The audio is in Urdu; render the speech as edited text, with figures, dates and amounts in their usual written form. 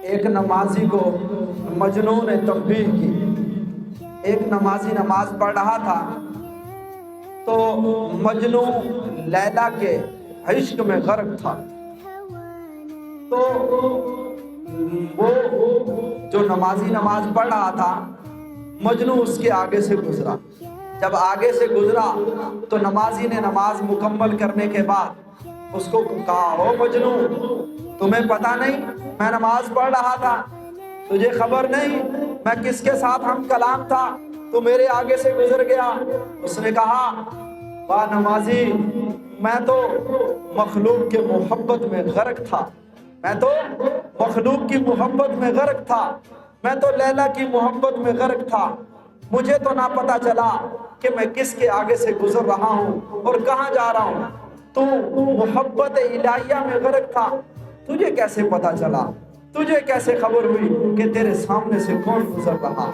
ایک نمازی کو مجنون نے تنبیہ کی۔ ایک نمازی نماز پڑھ رہا تھا تو مجنون لیلا کے عشق میں غرق تھا، تو وہ جو نمازی نماز پڑھ رہا تھا مجنون اس کے آگے سے گزرا۔ جب آگے سے گزرا تو نمازی نے نماز مکمل کرنے کے بعد اس کو کہا، او مجنون، تمہیں پتہ نہیں میں نماز پڑھ رہا تھا؟ تجھے خبر نہیں میں کس کے ساتھ ہم کلام تھا؟ تو میرے آگے سے گزر گیا۔ اس نے کہا، واہ نمازی، میں تو مخلوق کے محبت میں غرق تھا، میں تو مخلوق کی محبت میں غرق تھا، میں تو لیلا کی محبت میں غرق تھا، مجھے تو نہ پتا چلا کہ میں کس کے آگے سے گزر رہا ہوں اور کہاں جا رہا ہوں۔ تو محبت الہیہ میں غرق تھا، تجھے کیسے پتا چلا؟ تجھے کیسے خبر ہوئی کہ تیرے سامنے سے کون گزر رہا؟